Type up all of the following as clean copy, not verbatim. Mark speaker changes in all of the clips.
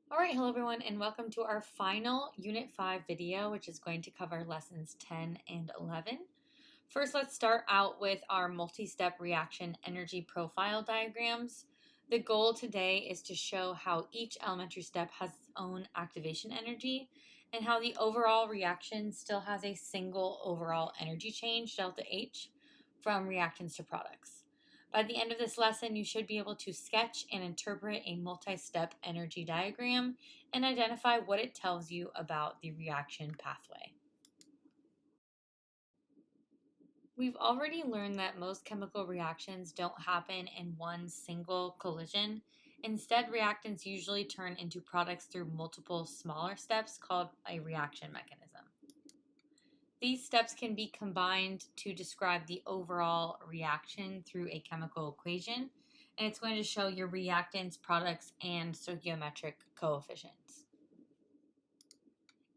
Speaker 1: All right, hello everyone, and welcome to our final Unit 5 video, which is going to cover lessons 10 and 11. First, let's start out with our multi-step reaction energy profile diagrams. The goal today is to show how each elementary step has its own activation energy and how the overall reaction still has a single overall energy change, delta H, from reactants to products. By the end of this lesson, you should be able to sketch and interpret a multi-step energy diagram and identify what it tells you about the reaction pathway. We've already learned that most chemical reactions don't happen in one single collision. Instead, reactants usually turn into products through multiple smaller steps called a reaction mechanism. These steps can be combined to describe the overall reaction through a chemical equation, and it's going to show your reactants, products, and stoichiometric coefficients.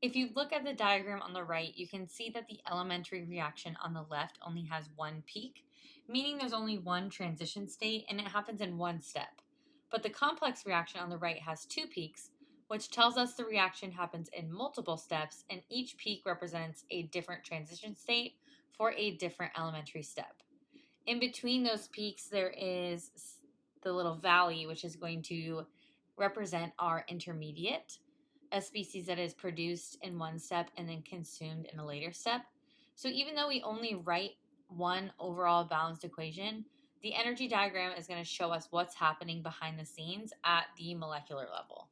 Speaker 1: If you look at the diagram on the right, you can see that the elementary reaction on the left only has one peak, meaning there's only one transition state and it happens in one step. But the complex reaction on the right has two peaks, which tells us the reaction happens in multiple steps, and each peak represents a different transition state for a different elementary step. In between those peaks, there is the little valley, which is going to represent our intermediate, a species that is produced in one step and then consumed in a later step. So even though we only write one overall balanced equation, the energy diagram is going to show us what's happening behind the scenes at the molecular level.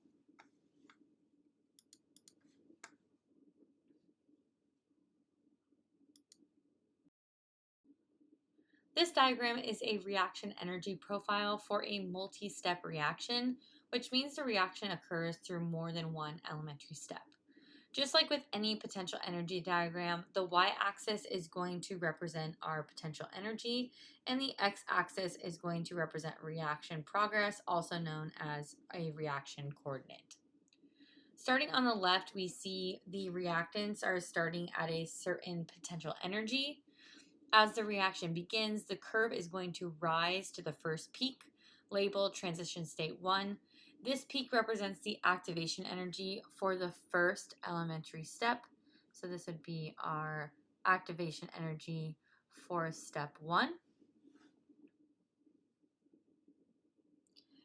Speaker 1: This diagram is a reaction energy profile for a multi-step reaction, which means the reaction occurs through more than one elementary step. Just like with any potential energy diagram, the y-axis is going to represent our potential energy, and the x-axis is going to represent reaction progress, also known as a reaction coordinate. Starting on the left, we see the reactants are starting at a certain potential energy. As the reaction begins, the curve is going to rise to the first peak, labeled transition state 1. This peak represents the activation energy for the first elementary step. So this would be our activation energy for step 1.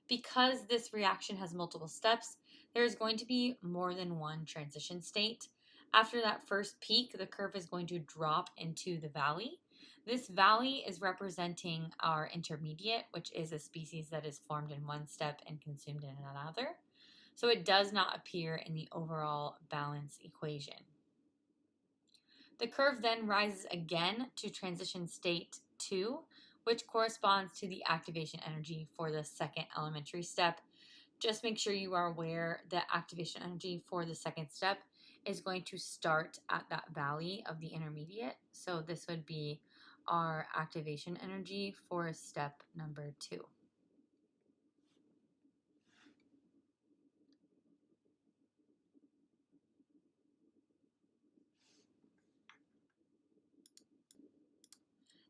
Speaker 1: Because this reaction has multiple steps, there's going to be more than one transition state. After that first peak, the curve is going to drop into the valley. This valley is representing our intermediate, which is a species that is formed in one step and consumed in another. So it does not appear in the overall balance equation. The curve then rises again to transition state 2, which corresponds to the activation energy for the second elementary step. Just make sure you are aware that activation energy for the second step is going to start at that valley of the intermediate. So this would be our activation energy for step number 2.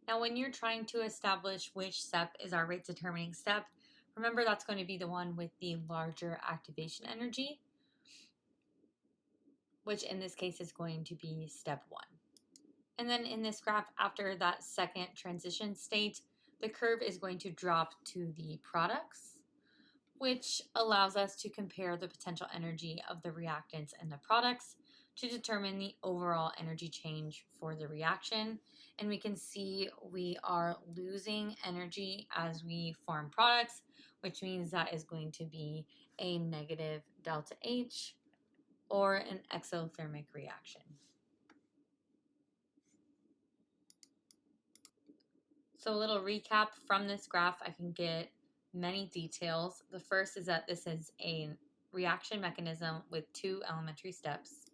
Speaker 1: Now, when you're trying to establish which step is our rate determining step, remember that's going to be the one with the larger activation energy, which in this case is going to be step 1. And then in this graph, after that second transition state, the curve is going to drop to the products, which allows us to compare the potential energy of the reactants and the products to determine the overall energy change for the reaction. And we can see we are losing energy as we form products, which means that is going to be a negative delta H or an exothermic reaction. So a little recap from this graph, I can get many details. The first is that this is a reaction mechanism with 2 elementary steps.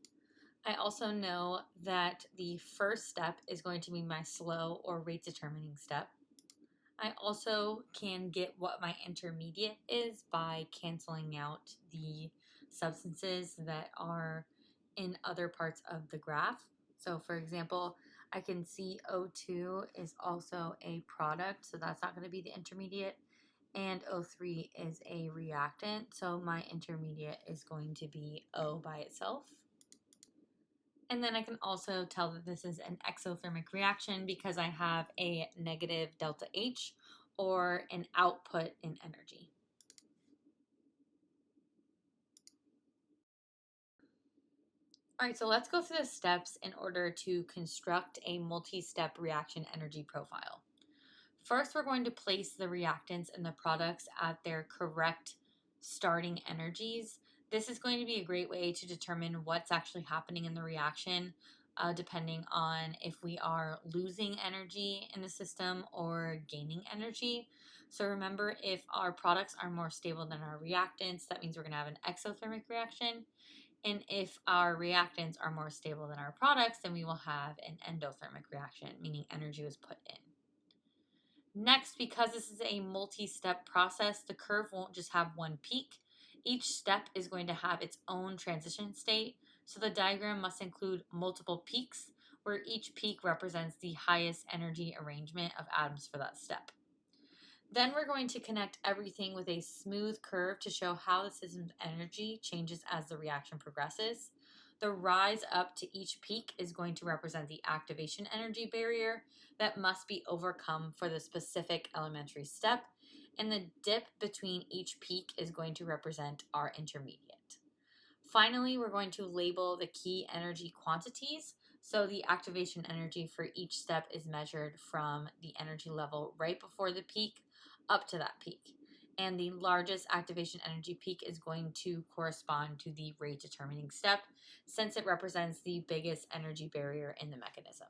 Speaker 1: I also know that the first step is going to be my slow or rate determining step. I also can get what my intermediate is by canceling out the substances that are in other parts of the graph. So for example, I can see O2 is also a product, so that's not going to be the intermediate. and O3 is a reactant, so my intermediate is going to be O by itself. And then I can also tell that this is an exothermic reaction because I have a negative delta H, or an output in energy. All right, so let's go through the steps in order to construct a multi-step reaction energy profile. First, we're going to place the reactants and the products at their correct starting energies. This is going to be a great way to determine what's actually happening in the reaction, depending on if we are losing energy in the system or gaining energy. So remember, if our products are more stable than our reactants, that means we're going to have an exothermic reaction. And if our reactants are more stable than our products, then we will have an endothermic reaction, meaning energy was put in. Next, because this is a multi-step process, the curve won't just have one peak. Each step is going to have its own transition state, so the diagram must include multiple peaks, where each peak represents the highest energy arrangement of atoms for that step. Then we're going to connect everything with a smooth curve to show how the system's energy changes as the reaction progresses. The rise up to each peak is going to represent the activation energy barrier that must be overcome for the specific elementary step, and the dip between each peak is going to represent our intermediate. Finally, we're going to label the key energy quantities. So the activation energy for each step is measured from the energy level right before the peak up to that peak. And the largest activation energy peak is going to correspond to the rate determining step, since it represents the biggest energy barrier in the mechanism.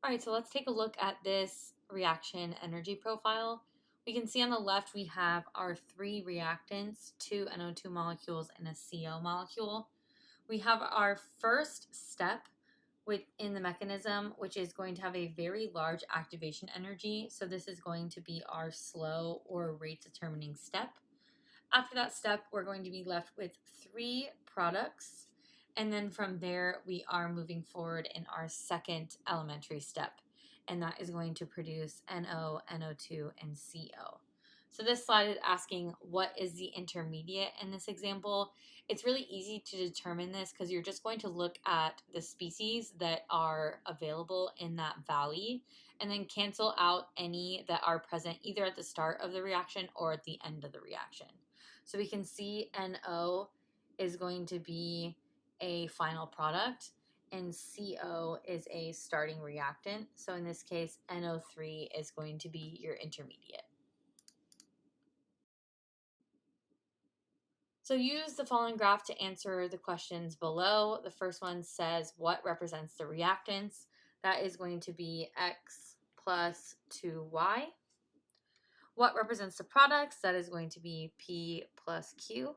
Speaker 1: All right, so let's take a look at this reaction energy profile. We can see on the left we have our three reactants, two NO2 molecules and a CO molecule. We have our first step within the mechanism, which is going to have a very large activation energy. So this is going to be our slow or rate determining step. After that step, we're going to be left with three products. And then from there, we are moving forward in our second elementary step. And that is going to produce NO, NO2, and CO. So this slide is asking what is the intermediate in this example. It's really easy to determine this because you're just going to look at the species that are available in that valley and then cancel out any that are present either at the start of the reaction or at the end of the reaction. So we can see NO is going to be a final product and CO is a starting reactant. So in this case, NO3 is going to be your intermediate. So use the following graph to answer the questions below. The first one says what represents the reactants. That is going to be X plus 2Y. What represents the products? That is going to be P plus Q.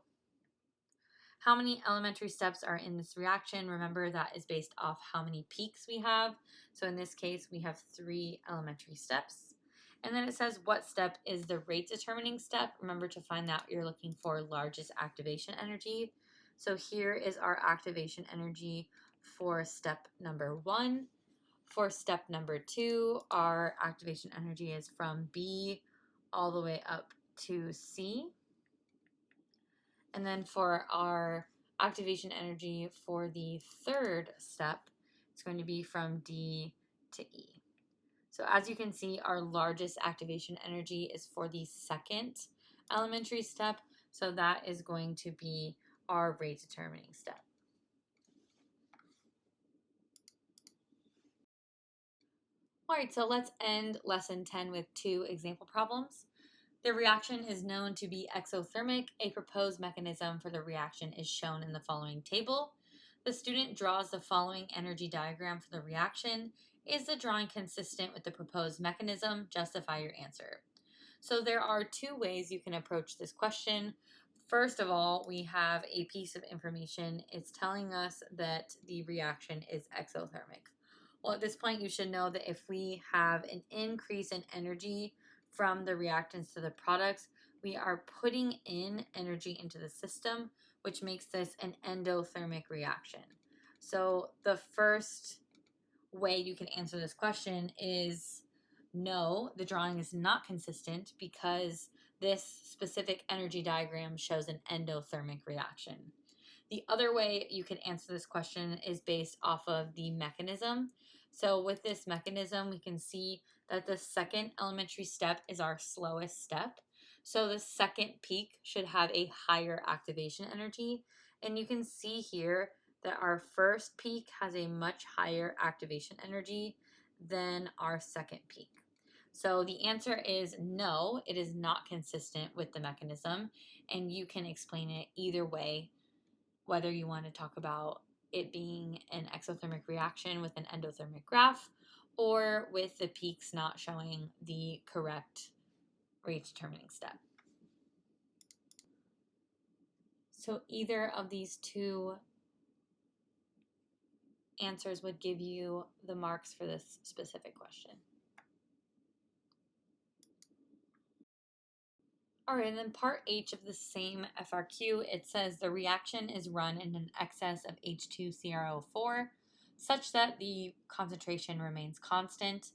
Speaker 1: How many elementary steps are in this reaction? Remember, that is based off how many peaks we have. So in this case, we have 3 elementary steps. And then it says what step is the rate determining step. Remember to find out you're looking for largest activation energy. So here is our activation energy for step number 1. For step number 2, our activation energy is from B all the way up to C. And then for our activation energy for the third step, it's going to be from D to E. So as you can see, our largest activation energy is for the second elementary step. So that is going to be our rate determining step. All right, so let's end lesson 10 with 2 example problems. The reaction is known to be exothermic. A proposed mechanism for the reaction is shown in the following table. The student draws the following energy diagram for the reaction. Is the drawing consistent with the proposed mechanism? Justify your answer. So there are 2 ways you can approach this question. First of all, we have a piece of information. It's telling us that the reaction is exothermic. Well, at this point, you should know that if we have an increase in energy from the reactants to the products, we are putting in energy into the system, which makes this an endothermic reaction. So the first way you can answer this question is no, the drawing is not consistent because this specific energy diagram shows an endothermic reaction. The other way you can answer this question is based off of the mechanism. So with this mechanism, we can see that the second elementary step is our slowest step. So the second peak should have a higher activation energy. And you can see here that our first peak has a much higher activation energy than our second peak. So the answer is no, it is not consistent with the mechanism, and you can explain it either way, whether you want to talk about it being an exothermic reaction with an endothermic graph or with the peaks not showing the correct rate determining step. So either of these two answers would give you the marks for this specific question. All right, and then part H of the same FRQ, it says the reaction is run in an excess of H2CrO4 such that the concentration remains constant.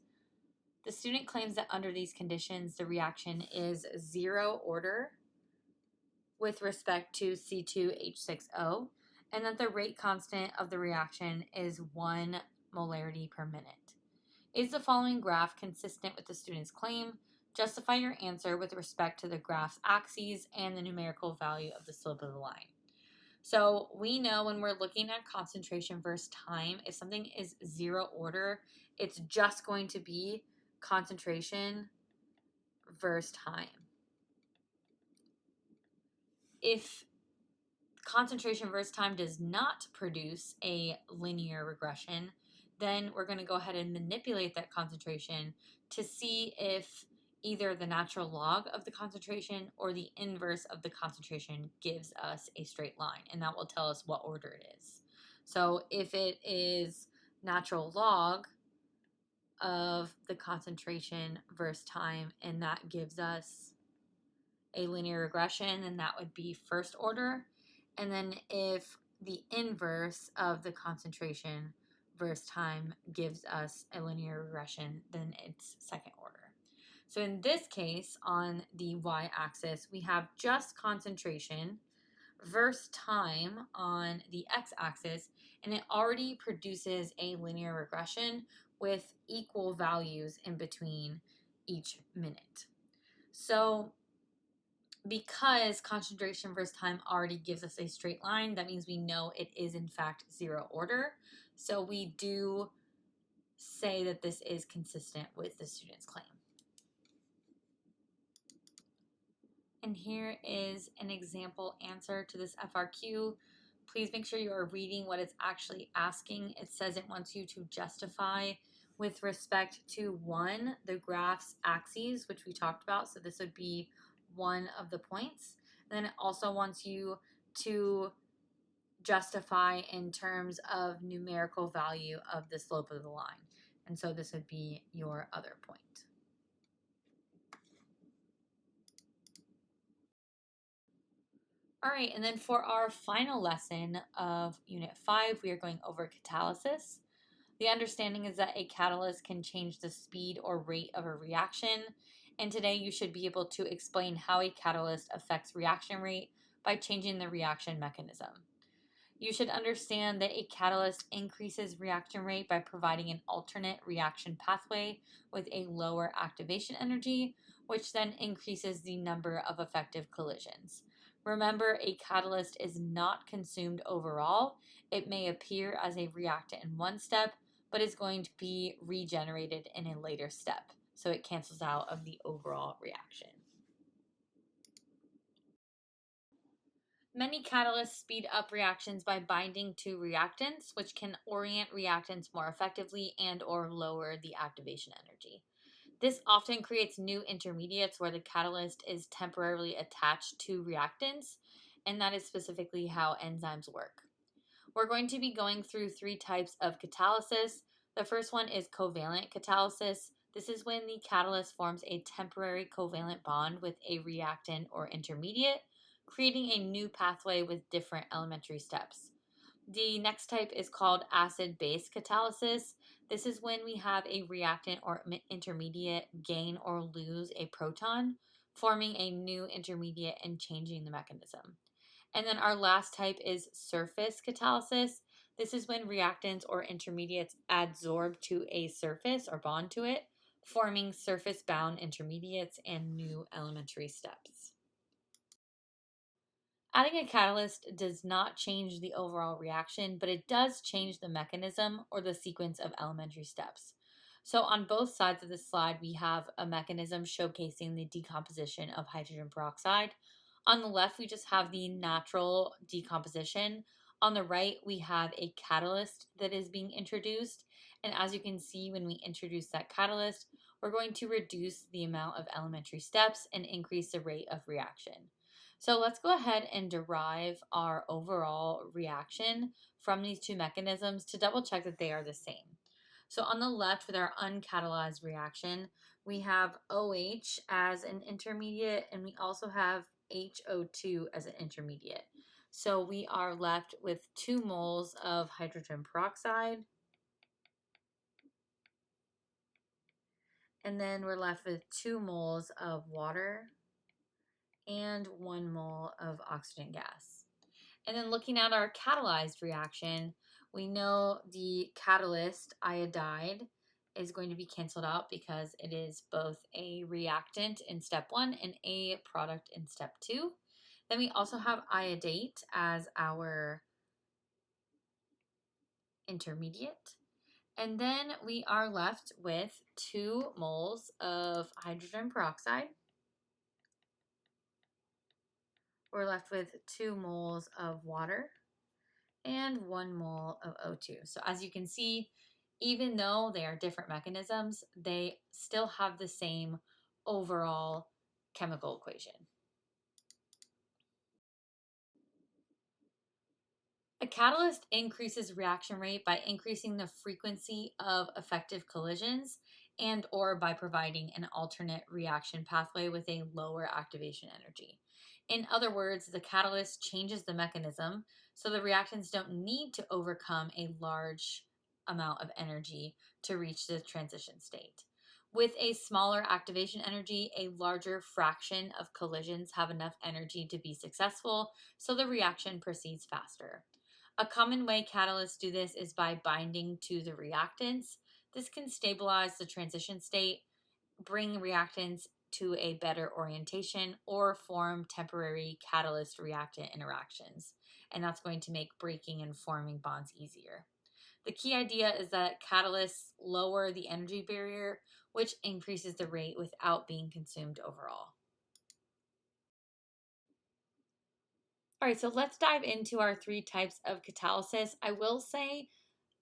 Speaker 1: The student claims that under these conditions, the reaction is zero order with respect to C2H6O, and that the rate constant of the reaction is 1 molarity per minute. Is the following graph consistent with the student's claim? Justify your answer with respect to the graph's axes and the numerical value of the slope of the line. So we know when we're looking at concentration versus time, if something is zero order, it's just going to be concentration versus time. If concentration versus time does not produce a linear regression, then we're going to go ahead and manipulate that concentration to see if either the natural log of the concentration or the inverse of the concentration gives us a straight line, and that will tell us what order it is. So if it is natural log of the concentration versus time, and that gives us a linear regression, then that would be first order. And then if the inverse of the concentration versus time gives us a linear regression, then it's second order. So in this case, on the y-axis, we have just concentration versus time on the x-axis, and it already produces a linear regression with equal values in between each minute. So because concentration versus time already gives us a straight line, that means we know it is in fact zero order. So we do say that this is consistent with the student's claim. And here is an example answer to this FRQ. Please make sure you are reading what it's actually asking. It says it wants you to justify with respect to one, the graph's axes, which we talked about. So this would be one of the points. And then it also wants you to justify in terms of numerical value of the slope of the line. And so this would be your other point. All right, and then for our final lesson of Unit 5, we are going over catalysis. The understanding is that a catalyst can change the speed or rate of a reaction, and today you should be able to explain how a catalyst affects reaction rate by changing the reaction mechanism. You should understand that a catalyst increases reaction rate by providing an alternate reaction pathway with a lower activation energy, which then increases the number of effective collisions. Remember, a catalyst is not consumed overall. It may appear as a reactant in one step, but is going to be regenerated in a later step. So it cancels out of the overall reaction. Many catalysts speed up reactions by binding to reactants, which can orient reactants more effectively and or lower the activation energy. This often creates new intermediates where the catalyst is temporarily attached to reactants, and that is specifically how enzymes work. We're going to be going through 3 types of catalysis. The first one is covalent catalysis. This is when the catalyst forms a temporary covalent bond with a reactant or intermediate, creating a new pathway with different elementary steps. The next type is called acid-base catalysis. This is when we have a reactant or intermediate gain or lose a proton, forming a new intermediate and changing the mechanism. And then our last type is surface catalysis. This is when reactants or intermediates adsorb to a surface or bond to it, forming surface bound intermediates and new elementary steps. Adding a catalyst does not change the overall reaction, but it does change the mechanism or the sequence of elementary steps. So on both sides of this slide, we have a mechanism showcasing the decomposition of hydrogen peroxide. On the left, we just have the natural decomposition. On the right, we have a catalyst that is being introduced. And as you can see, when we introduce that catalyst, we're going to reduce the amount of elementary steps and increase the rate of reaction. So let's go ahead and derive our overall reaction from these two mechanisms to double check that they are the same. So on the left, with our uncatalyzed reaction, we have OH as an intermediate, and we also have HO2 as an intermediate. So we are left with 2 moles of hydrogen peroxide, and then we're left with 2 moles of water and 1 mole of oxygen gas. And then looking at our catalyzed reaction, we know the catalyst iodide is going to be canceled out because it is both a reactant in step 1 and a product in step 2. Then we also have iodate as our intermediate. And then we are left with 2 moles of hydrogen peroxide. We're left with 2 moles of water and 1 mole of O2. So as you can see, even though they are different mechanisms, they still have the same overall chemical equation. A catalyst increases reaction rate by increasing the frequency of effective collisions and or by providing an alternate reaction pathway with a lower activation energy. In other words, the catalyst changes the mechanism so the reactants don't need to overcome a large amount of energy to reach the transition state. With a smaller activation energy, a larger fraction of collisions have enough energy to be successful, so the reaction proceeds faster. A common way catalysts do this is by binding to the reactants. This can stabilize the transition state, bring reactants to a better orientation, or form temporary catalyst reactant interactions. And that's going to make breaking and forming bonds easier. The key idea is that catalysts lower the energy barrier, which increases the rate without being consumed overall. All right, so let's dive into our 3 types of catalysis. I will say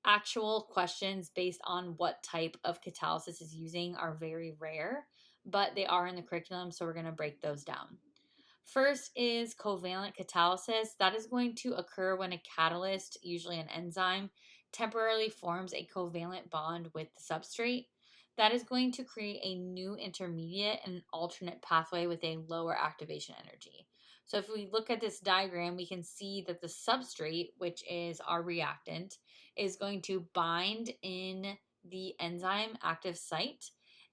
Speaker 1: actual questions based on what type of catalysis is using are very rare, but they are in the curriculum, so we're going to break those down. First is covalent catalysis. That is going to occur when a catalyst, usually an enzyme, temporarily forms a covalent bond with the substrate. That is going to create a new intermediate and an alternate pathway with a lower activation energy. So if we look at this diagram, we can see that the substrate, which is our reactant, is going to bind in the enzyme active site.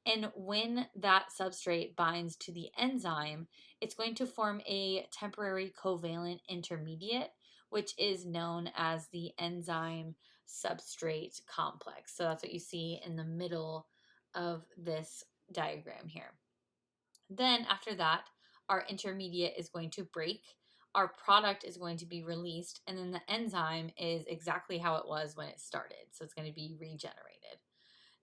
Speaker 1: And when that substrate binds to the enzyme, it's going to form a temporary covalent intermediate, which is known as the enzyme substrate complex. So that's what you see in the middle of this diagram here. Then after that, our intermediate is going to break, our product is going to be released, and then the enzyme is exactly how it was when it started. So it's going to be regenerated.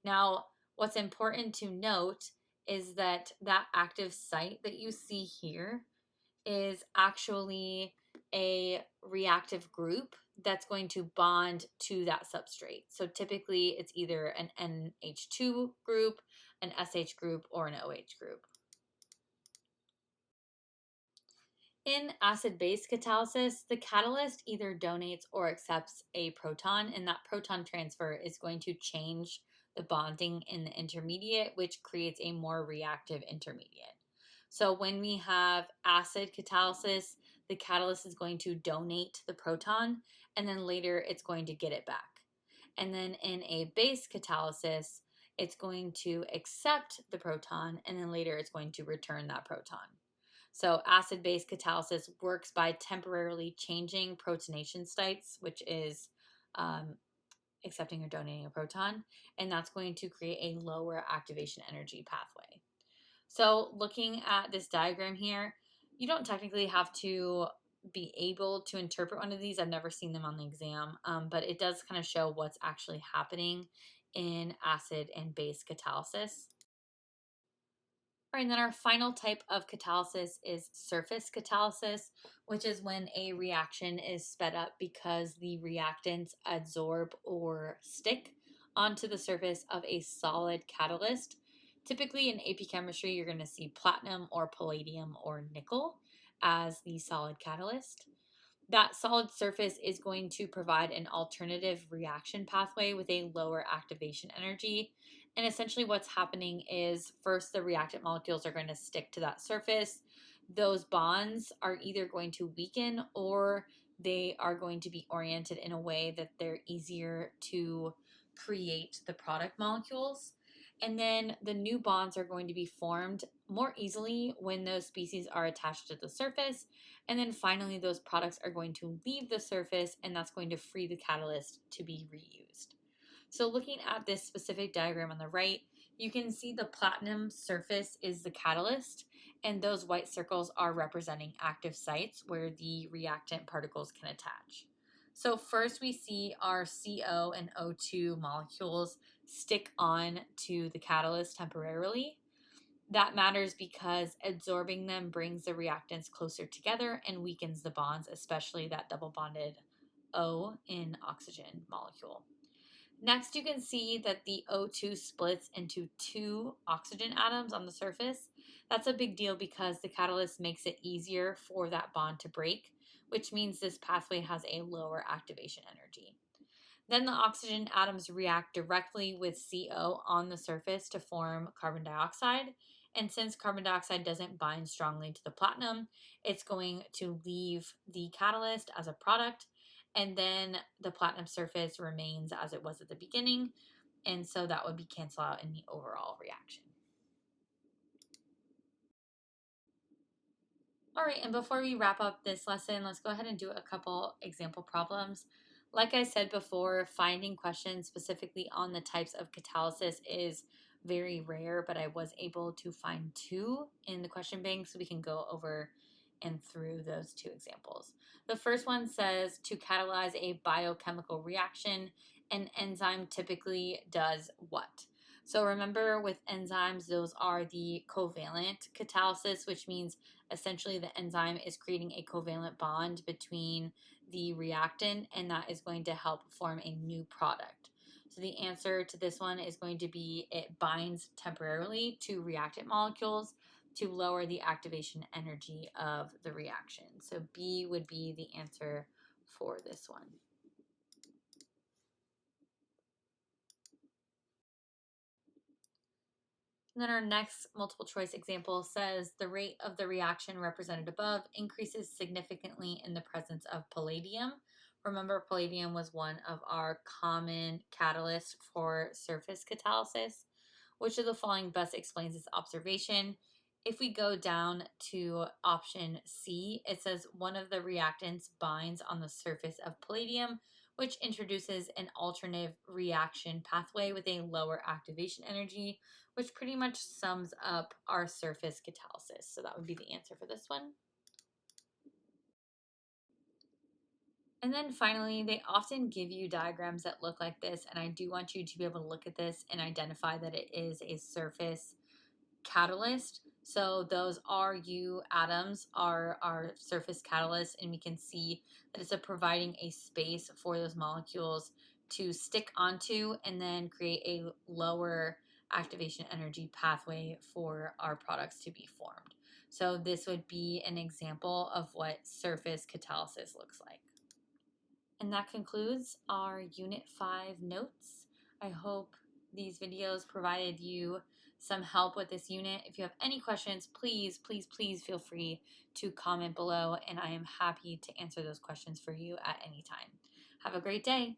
Speaker 1: Now, what's important to note is that that active site that you see here is actually a reactive group that's going to bond to that substrate. So typically it's either an NH2 group, an SH group, or an OH group. In acid-base catalysis, the catalyst either donates or accepts a proton, and that proton transfer is going to change the bonding in the intermediate, which creates a more reactive intermediate. So when we have acid catalysis, the catalyst is going to donate the proton, and then later it's going to get it back. And then in a base catalysis, it's going to accept the proton, and then later it's going to return that proton. So acid-base catalysis works by temporarily changing protonation states, which is accepting or donating a proton, and that's going to create a lower activation energy pathway. So looking at this diagram here, you don't technically have to be able to interpret one of these. I've never seen them on the exam, but it does kind of show what's actually happening in acid and base catalysis. All right, and then our final type of catalysis is surface catalysis, which is when a reaction is sped up because the reactants adsorb or stick onto the surface of a solid catalyst. Typically in AP chemistry, you're going to see platinum or palladium or nickel as the solid catalyst. That solid surface is going to provide an alternative reaction pathway with a lower activation energy. And essentially what's happening is first the reactant molecules are going to stick to that surface. Those bonds are either going to weaken or they are going to be oriented in a way that they're easier to create the product molecules. And then the new bonds are going to be formed more easily when those species are attached to the surface. And then finally, those products are going to leave the surface, and that's going to free the catalyst to be reused. So looking at this specific diagram on the right, you can see the platinum surface is the catalyst, and those white circles are representing active sites where the reactant particles can attach. So first we see our CO and O2 molecules stick on to the catalyst temporarily. That matters because absorbing them brings the reactants closer together and weakens the bonds, especially that double bonded O in oxygen molecule. Next, you can see that the O2 splits into 2 oxygen atoms on the surface. That's a big deal because the catalyst makes it easier for that bond to break, which means this pathway has a lower activation energy. Then the oxygen atoms react directly with CO on the surface to form carbon dioxide. And since carbon dioxide doesn't bind strongly to the platinum, it's going to leave the catalyst as a product. And then the platinum surface remains as it was at the beginning. And so that would be canceled out in the overall reaction. All right, and before we wrap up this lesson, let's go ahead and do a couple example problems. Like I said before, finding questions specifically on the types of catalysis is very rare, but I was able to find 2 in the question bank, so we can go over and through those 2 examples. The first one says to catalyze a biochemical reaction, an enzyme typically does what? So remember with enzymes, those are the covalent catalysis, which means essentially the enzyme is creating a covalent bond between the reactant, and that is going to help form a new product. So the answer to this one is going to be it binds temporarily to reactant molecules to lower the activation energy of the reaction. So B would be the answer for this one. And then our next multiple choice example says the rate of the reaction represented above increases significantly in the presence of palladium. Remember, palladium was one of our common catalysts for surface catalysis. Which of the following best explains this observation? If we go down to option C, it says one of the reactants binds on the surface of palladium, which introduces an alternative reaction pathway with a lower activation energy, which pretty much sums up our surface catalysis. So that would be the answer for this one. And then finally, they often give you diagrams that look like this, and I do want you to be able to look at this and identify that it is a surface catalyst. So those RU atoms are our surface catalyst, and we can see that it's providing a space for those molecules to stick onto and then create a lower activation energy pathway for our products to be formed. So this would be an example of what surface catalysis looks like. And that concludes our Unit 5 notes. I hope these videos provided you some help with this unit. If you have any questions, please feel free to comment below, and I am happy to answer those questions for you at any time. Have a great day.